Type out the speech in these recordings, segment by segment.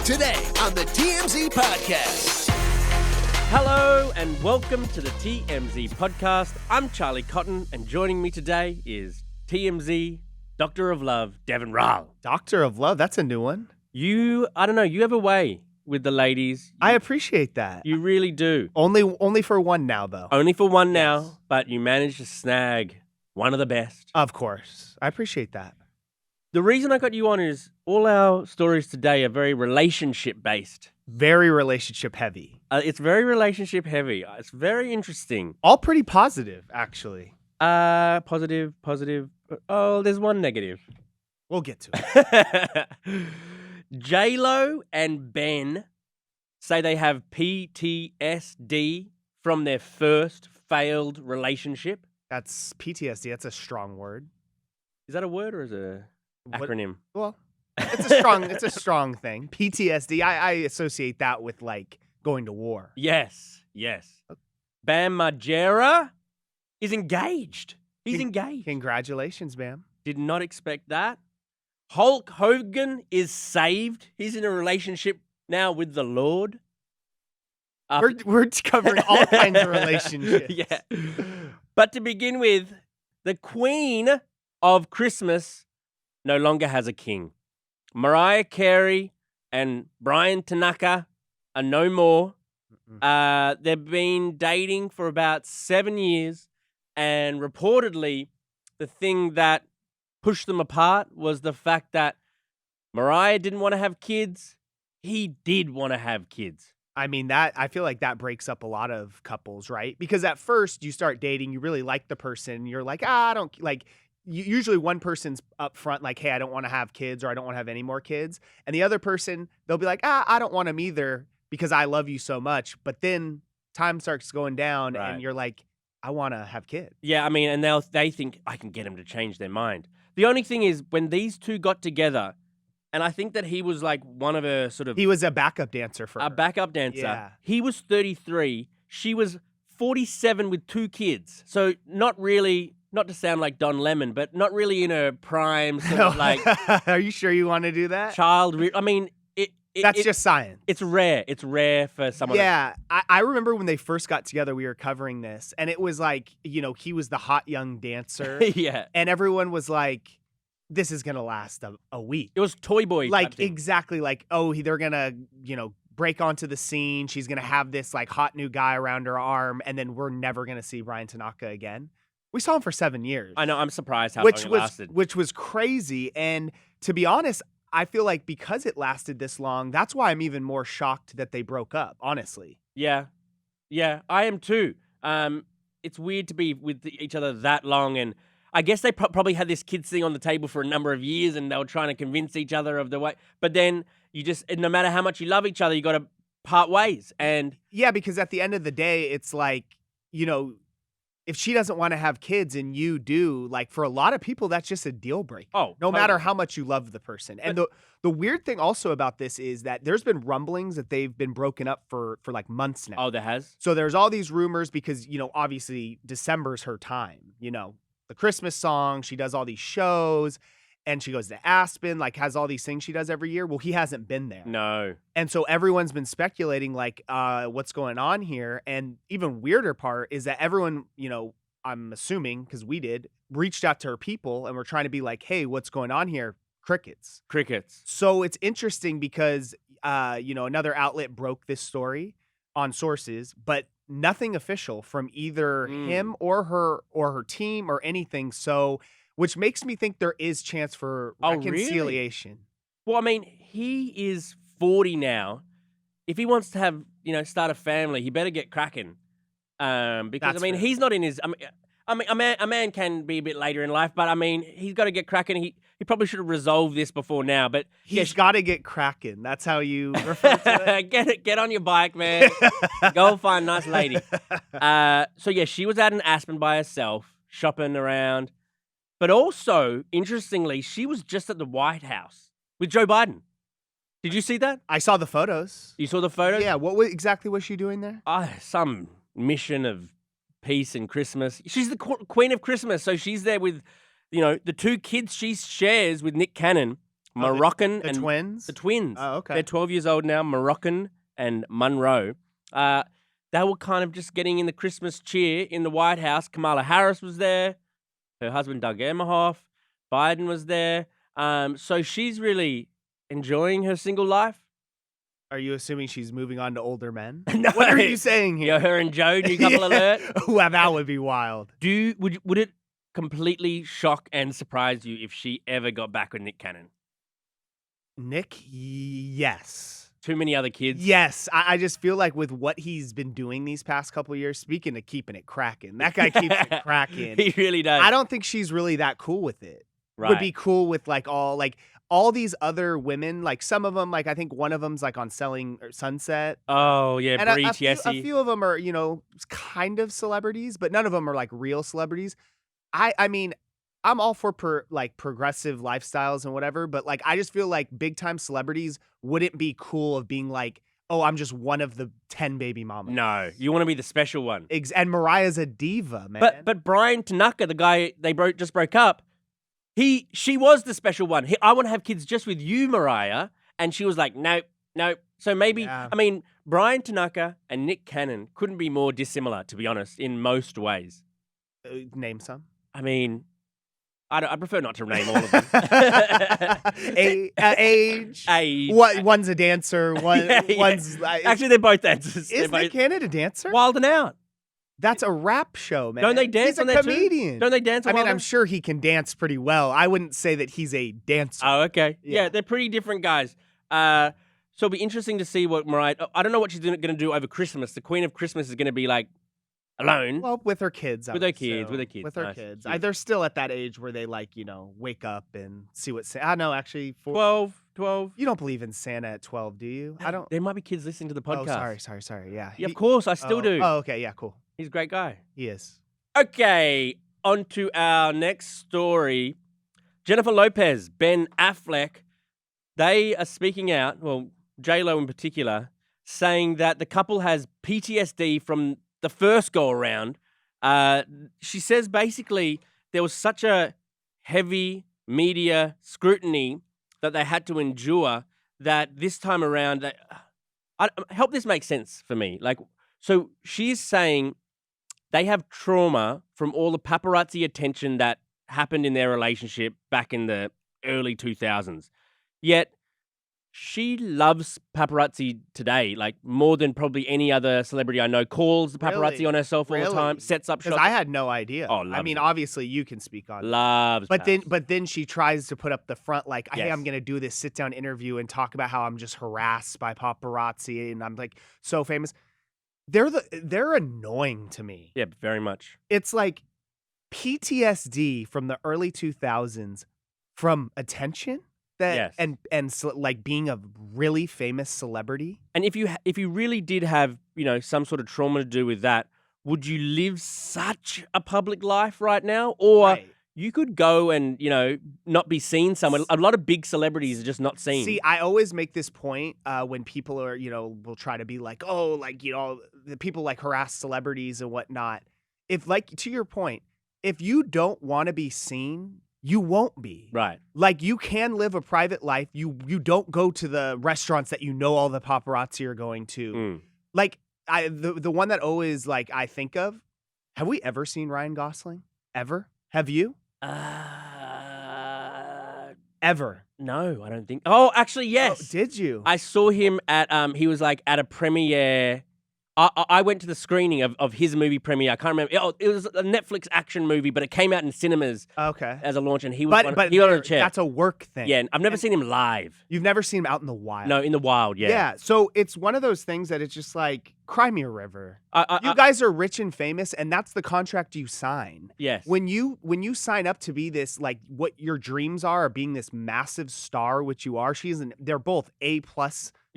Today on the TMZ Podcast. Hello and welcome to the TMZ Podcast. I'm Charlie Cotton and joining me today is TMZ Doctor of Love, Deven Rall. Doctor of Love, that's a new one. You have a way with the ladies. I appreciate that. You really do. Only for one now, though. Only for one now, Yes. but you managed to snag one of the best. Of course. I appreciate that. The reason I got you on is all our stories today are very relationship-based. Very relationship heavy. It's very relationship-heavy. It's very interesting. All pretty positive, actually. Positive. Oh, there's one negative. We'll get to it. J-Lo and Ben say they have PTSD from their first failed relationship. That's PTSD. That's a strong word. Is that a word or is it an acronym? Well, it's a strong thing. PTSD. I associate that with like going to war. Yes. Bam Margera is engaged. He's engaged. Congratulations, ma'am. Did not expect that. Hulk Hogan is saved. He's in a relationship now with the Lord. We're covering all kinds of relationships. Yeah. But to begin with, the Queen of Christmas no longer has a king. Mariah, Carey, and Bryan Tanaka are no more. They've been dating for about 7 years, and reportedly, the thing that pushed them apart was the fact that Mariah didn't want to have kids. He did want to have kids. I mean, I feel like that breaks up a lot of couples, right? Because at first you start dating, you really like the person. You're like, I don't like, usually one person's up front, like, hey, I don't want to have kids or I don't want to have any more kids. And the other person, they'll be like, I don't want them either because I love you so much. But then time starts going down and you're like, I want to have kids. Yeah, I mean, and they think I can get them to change their mind. The only thing is when these two got together, and I think that he was like one of a sort of... He was a backup dancer for her. A backup dancer. Yeah. He was 33. She was 47 with 2 kids. So not really, not to sound like Don Lemon, but not really in her prime sort of like... Are you sure you want to do that? I mean... That's just science. It's rare. It's rare for someone. Yeah. I remember when they first got together, we were covering this, and it was like, he was the hot young dancer. Yeah. And everyone was like, this is going to last a week. It was Toy Boy. Like, exactly. Like, they're going to, break onto the scene. She's going to have this, like, hot new guy around her arm, and then we're never going to see Bryan Tanaka again. We saw him for 7 years. I know. I'm surprised how long it lasted. Which was crazy. And to be honest, I feel like because it lasted this long, that's why I'm even more shocked that they broke up, honestly. Yeah, I am too. It's weird to be with each other that long, and I guess they probably had this kids thing on the table for a number of years, and they were trying to convince each other of the way. But then you just, no matter how much you love each other, you got to part ways. And yeah, because at the end of the day, it's like, if she doesn't want to have kids and you do, like for a lot of people, that's just a deal breaker. Oh, no matter how much you love the person. And the weird thing also about this is that there's been rumblings that they've been broken up for like months now. Oh, there has? So there's all these rumors because, obviously December's her time, the Christmas song, she does all these shows and she goes to Aspen, like has all these things she does every year. Well, he hasn't been there. No. And so everyone's been speculating like, what's going on here? And even weirder part is that everyone, I'm assuming, because we did, reached out to her people and we're trying to be like, hey, what's going on here? Crickets. So it's interesting because, another outlet broke this story on sources, but nothing official from either him or her team or anything. So, which makes me think there is chance for reconciliation. Really? Well, I mean, he is 40 now. If he wants to have, start a family, he better get cracking. Because That's fair. he's not in his. A man can be a bit later in life, but I mean, he's got to get cracking. He probably should have resolved this before now. But he's got to get cracking. That's how you refer to it. Get on your bike, man. Go find a nice lady. So yeah, she was out in Aspen by herself, shopping around. But also, interestingly, she was just at the White House with Joe Biden. Did you see that? I saw the photos. You saw the photos? Yeah. Exactly was she doing there? Some mission of peace and Christmas. She's the queen of Christmas, so she's there with, the 2 kids she shares with Nick Cannon. Moroccan the and twins. the twins. Oh, okay. They're 12 years old now, Moroccan and Monroe. They were kind of just getting in the Christmas cheer in the White House. Kamala Harris was there. Her husband, Doug Emhoff. Biden was there. So she's really enjoying her single life. Are you assuming she's moving on to older men? No. What are you saying here? Yeah, her and Joe, new couple alert. Wow, that would be wild. Would it completely shock and surprise you if she ever got back with Nick Cannon? Nick, yes. Too many other kids? Yes. I just feel like with what he's been doing these past couple of years, speaking of keeping it cracking, that guy keeps it cracking. He really does. I don't think she's really that cool with it. Right. Would be cool with all these other women, like some of them, like I think one of them's like on Selling Sunset. Oh, yeah, And Brie a Tiesi. few of them are, kind of celebrities, but none of them are like real celebrities. I mean, I'm all for progressive lifestyles and whatever, but like I just feel like big time celebrities wouldn't be cool of being like, oh, I'm just one of the 10 baby mamas. No, you want to be the special one. And Mariah's a diva, man. But Bryan Tanaka, the guy they just broke up, she was the special one. I want to have kids just with you, Mariah. And she was like, nope. So maybe, Yeah. I mean, Bryan Tanaka and Nick Cannon couldn't be more dissimilar, to be honest, in most ways. Name some. I mean, I prefer not to name all of them. Age. Age. One's a dancer. Yeah. One's Actually, they're both dancers. Is Nick Cannon a dancer? Wild and Out. That's a rap show, man. Don't they dance He's on a that too? comedian. Don't they dance on I mean, Wild I'm and Out? sure he can dance pretty well. I wouldn't say that he's a dancer. Oh, okay. Yeah. Yeah, they're pretty different guys. So it'll be interesting to see what Mariah... I don't know what she's going to do over Christmas. The Queen of Christmas is going to be like alone. Well, with her kids. With her kids. With her Nice. kids. Cute. They're still at that age where they wake up and see what... I know, actually. 12. You don't believe in Santa at 12, do you? I don't... There might be kids listening to the podcast. Oh, sorry. Yeah. Yeah, of course, I still do. Oh, okay. Yeah, cool. He's a great guy. He is. Okay, on to our next story. Jennifer Lopez, Ben Affleck, they are speaking out, well, J-Lo in particular, saying that the couple has PTSD from the first go-around. She says basically there was such a heavy media scrutiny that they had to endure that this time around, help this make sense for me. So she's saying they have trauma from all the paparazzi attention that happened in their relationship back in the early 2000s. Yet she loves paparazzi today, like more than probably any other celebrity I know. Calls the paparazzi Really? on herself all the time, sets up Because shots. I had no idea. Oh, I loves mean, it. obviously you can speak on it. Loves But then she tries to put up the front like, hey, Yes. I'm going to do this sit-down interview and talk about how I'm just harassed by paparazzi and I'm like so famous. They're annoying to me. Yeah, very much. It's like PTSD from the early 2000s from attention that Yes. like being a really famous celebrity. And if you really did have, some sort of trauma to do with that, would you live such a public life right now? Or Right. you could go and, not be seen somewhere. A lot of big celebrities are just not seen. See, I always make this point when people are, will try to be like, oh, the people like harass celebrities and whatnot. If to your point, if you don't want to be seen, you won't be. Right. Like you can live a private life. You don't go to the restaurants that all the paparazzi are going to. Mm. Like the one that always I think of. Have we ever seen Ryan Gosling? Ever? Have you? Ever? No, I don't think. Oh, actually, yes. Oh, did you? I saw him at he was at a premiere. I went to the screening of his movie premiere. I can't remember. It was a Netflix action movie, but it came out in cinemas Okay. as a launch, and he was But he was on a chair. that's a work thing. Yeah, I've never seen him live. You've never seen him out in the wild. No, in the wild. Yeah. Yeah. So it's one of those things that it's just like, cry me a river. You I, guys are rich and famous, and that's the contract you sign. yes. When you sign up to be this, what your dreams are being this massive star, which you are, they're both A+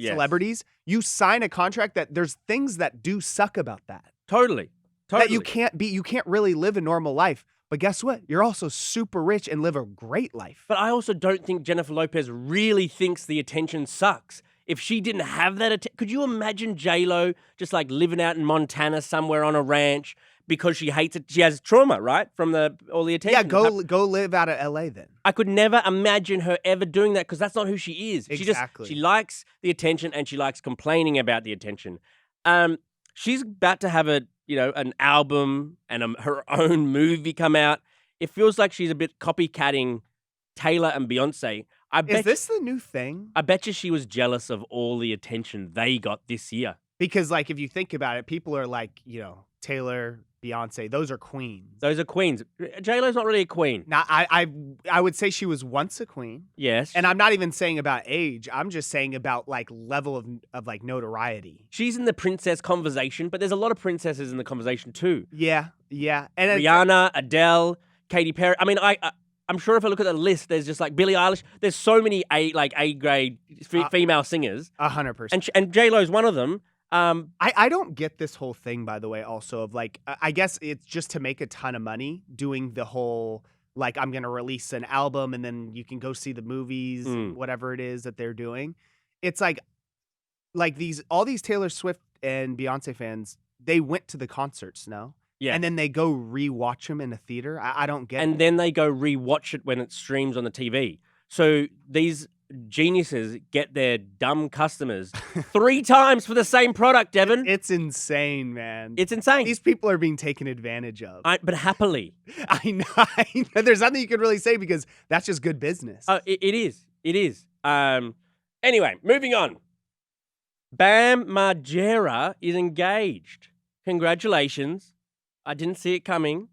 Yes. celebrities. You sign a contract that there's things that do suck about that. Totally. That you can't really live a normal life. But guess what? You're also super rich and live a great life. But I also don't think Jennifer Lopez really thinks the attention sucks. If she didn't have that, could you imagine J-Lo just living out in Montana somewhere on a ranch, because she hates it. She has trauma, right, from all the attention. Yeah, go live out of LA then. I could never imagine her ever doing that because that's not who she is. Exactly. She likes the attention and she likes complaining about the attention. She's about to have an album and her own movie come out. It feels like she's a bit copycatting Taylor and Beyonce. Is this the new thing? I bet you she was jealous of all the attention they got this year. Because, like, if you think about it, people are like, Taylor, Beyonce, those are queens. Those are queens. J-Lo's not really a queen. Now, I would say she was once a queen. Yes. And I'm not even saying about age. I'm just saying about, like, level of like, notoriety. She's in the princess conversation, but there's a lot of princesses in the conversation, too. Yeah. And Rihanna, Adele, Katy Perry. I mean, I'm sure if I look at the list, there's just like Billie Eilish. There's so many A-grade female singers. 100%. And J-Lo's one of them. I don't get this whole thing, by the way, also of like, I guess it's just to make a ton of money doing the whole, like, I'm going to release an album and then you can go see the movies, whatever it is that they're doing. It's like all these Taylor Swift and Beyonce fans, they went to the concerts, no? Yeah. And then they go rewatch them in a theater. I don't get it. And then they go rewatch it when it streams on the TV. So these geniuses get their dumb customers 3 times for the same product, Deven. It's insane, man. It's insane. These people are being taken advantage of. But happily. I know. There's nothing you can really say because that's just good business. It is. It is. Anyway, moving on. Bam Margera is engaged. Congratulations. I didn't see it coming.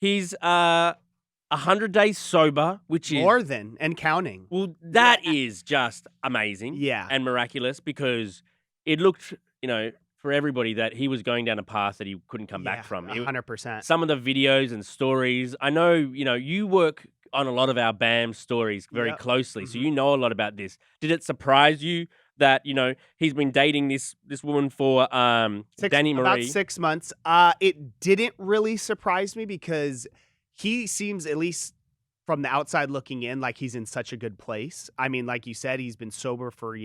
He's 100 days sober, which is more than and counting. Well, that is just amazing. Yeah. And miraculous because it looked, for everybody that he was going down a path that he couldn't come back from. 100%. Some of the videos and stories. I know, you work on a lot of our BAM stories very closely, so you know a lot about this. Did it surprise you that, he's been dating this woman for Dannii Marie? About 6 months. It didn't really surprise me because he seems, at least from the outside looking in, like he's in such a good place. I mean, like you said, he's been sober for,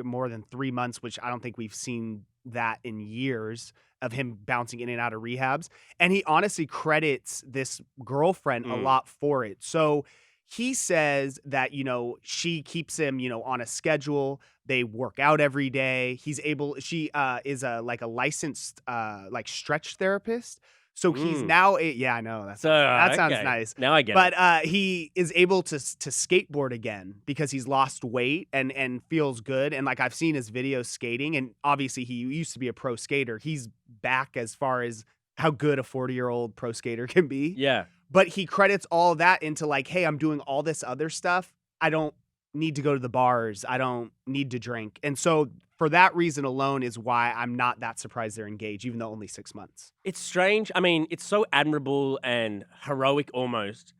more than 3 months, which I don't think we've seen that in years of him bouncing in and out of rehabs. And he honestly credits this girlfriend a lot for it. So he says that, she keeps him, on a schedule. They work out every day. She is a licensed stretch therapist. So he's now I know that sounds nice. Now I get it. But he is able to skateboard again because he's lost weight and feels good. And like I've seen his videos skating, and obviously he used to be a pro skater. He's back as far as how good a 40-year-old pro skater can be. Yeah. But he credits all that into like, hey, I'm doing all this other stuff. I don't need to go to the bars. I don't need to drink. And so for that reason alone is why I'm not that surprised they're engaged, even though only 6 months. It's strange. I mean, it's so admirable and heroic almost.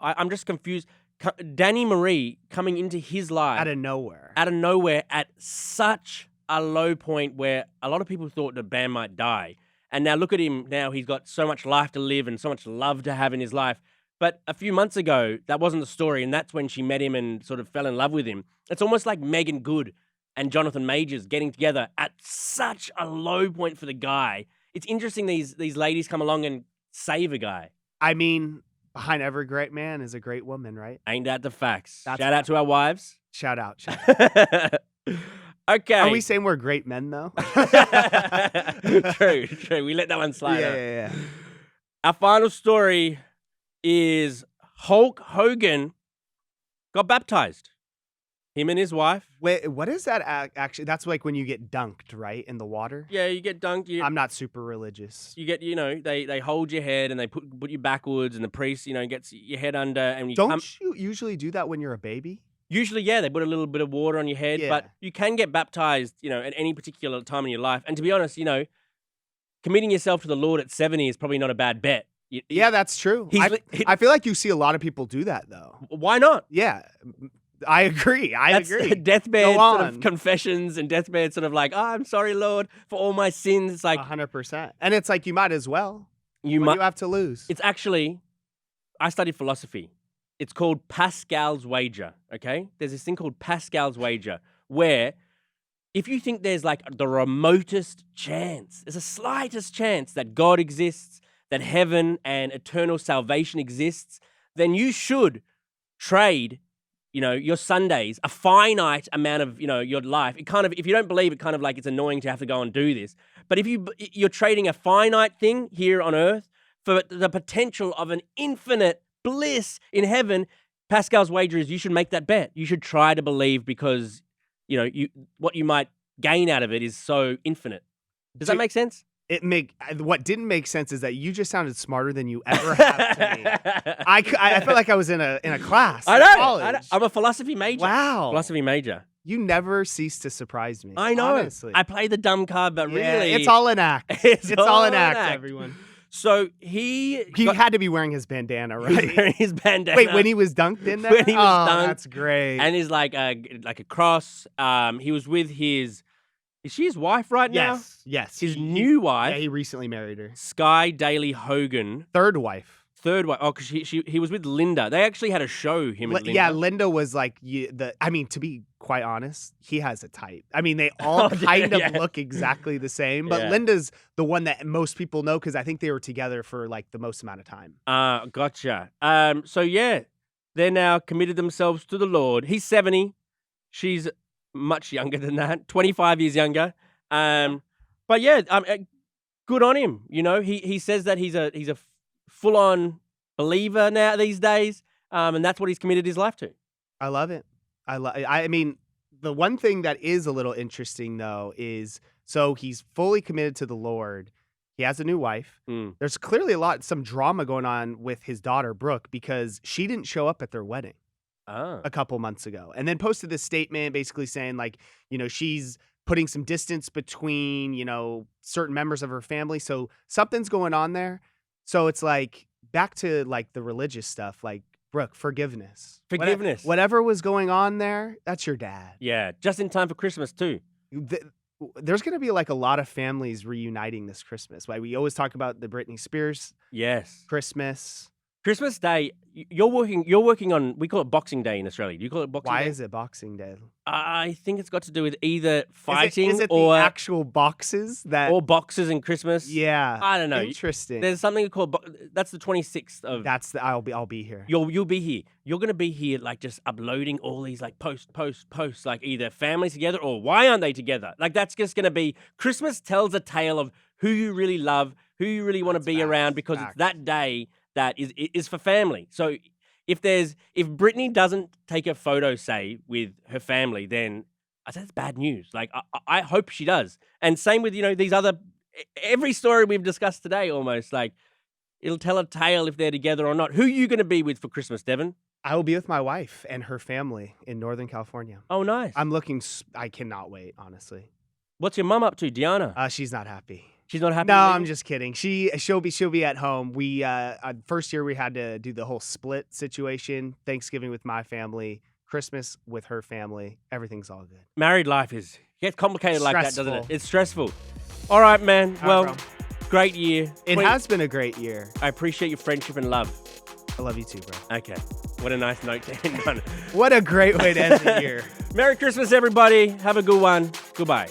I'm just confused. Dannii Marie coming into his life. Out of nowhere at such a low point where a lot of people thought that Bam might die. And now look at him now. He's got so much life to live and so much love to have in his life. But a few months ago, that wasn't the story. And that's when she met him and sort of fell in love with him. It's almost like Megan Good and Jonathan Majors getting together at such a low point for the guy. It's interesting these ladies come along and save a guy. I mean, behind every great man is a great woman, right? Ain't that the facts? Shout out to our wives. Shout out. Okay. Are we saying we're great men, though? True. We let that one slide. Yeah. Our final story is Hulk Hogan got baptized. Him and his wife. Wait, what is that actually? That's like when you get dunked, right? In the water? Yeah, you get dunked. I'm not super religious. You get, they hold your head and they put you backwards and the priest, gets your head under. And Don't you usually do that when you're a baby? Usually, yeah, they put a little bit of water on your head, but you can get baptized, at any particular time in your life. And to be honest, committing yourself to the Lord at 70 is probably not a bad bet. Yeah, that's true. I feel like you see a lot of people do that, though. Why not? Yeah, I agree. That's deathbed sort of confessions and deathbed sort of like, oh, I'm sorry, Lord, for all my sins. It's like 100%. And it's like you might as well. You have to lose. It's actually, I studied philosophy. It's called Pascal's wager, okay? There's this thing called Pascal's wager where if you think there's like the remotest chance, there's a slightest chance that God exists, that heaven and eternal salvation exists, then you should trade, your Sundays, a finite amount of, your life. It kind of, if you don't believe it, kind of like it's annoying to have to go and do this. But if you're trading a finite thing here on earth for the potential of an infinite bliss in heaven, Pascal's wager is you should make that bet. You should try to believe because, what you might gain out of it is so infinite. Does that make sense? What didn't make sense is that you just sounded smarter than you ever have to me. I felt like I was in a class. I know. College. I'm a philosophy major. Wow. Philosophy major. You never cease to surprise me. I know. Honestly. I play the dumb card, but really, it's all an act. It's all an act, everyone. So he had to be wearing his bandana, right? He was wearing his bandana. Wait, when he was dunked in there? When he was dunked. That's great. And he's like a cross. He was with his. Is she his wife right now? Yes. His new wife. Yeah, he recently married her. Sky Daly Hogan. Third wife. Oh, because he was with Linda. They actually had a show, him and Linda. Yeah, Linda was like to be quite honest, he has a type. I mean, they all kind of look exactly the same, but Linda's the one that most people know because I think they were together for like the most amount of time. Gotcha. So yeah, they're now committed themselves to the Lord. He's 70. She's much younger than that, 25 years younger. But yeah, good on him. He says that he's a full-on believer now these days, and that's what he's committed his life to. I love it. I mean, the one thing that is a little interesting though is so he's fully committed to the Lord. He has a new wife. There's clearly some drama going on with his daughter Brooke because she didn't show up at their wedding. A couple months ago, and then posted this statement basically saying like, she's putting some distance between, certain members of her family. So something's going on there. So it's like back to like the religious stuff, like Brooke, forgiveness. Whatever was going on there, that's your dad. Yeah, just in time for Christmas too. There's going to be like a lot of families reuniting this Christmas. Like we always talk about the Britney Spears Christmas Day, you're working on, we call it Boxing Day in Australia. Do you call it Boxing Day? Why is it Boxing Day? I think it's got to do with either fighting is it or the actual boxes that or boxes in Christmas. Yeah. I don't know. Interesting. There's something called that's the 26th of I'll be here. You'll be here. You're going to be here like just uploading all these like posts like either families together or why aren't they together? Like that's just going to be Christmas tells a tale of who you really love, who you really want to be around because it's that day that is for family. So if Britney doesn't take a photo, say, with her family, then I say that's bad news. Like I hope she does. And same with, these other every story we've discussed today almost, like it'll tell a tale if they're together or not. Who are you going to be with for Christmas, Deven? I will be with my wife and her family in Northern California. Oh, nice. I cannot wait, honestly. What's your mum up to, Deanna? She's not happy. She's not happy? No, I'm just kidding. She'll be at home. We first year we had to do the whole split situation. Thanksgiving with my family, Christmas with her family. Everything's all good. Married life gets complicated like that, doesn't it? It's stressful. All right, man. Well, great year. It has been a great year. I appreciate your friendship and love. I love you too, bro. Okay. What a nice note to end on. What a great way to end the year. Merry Christmas, everybody. Have a good one. Goodbye.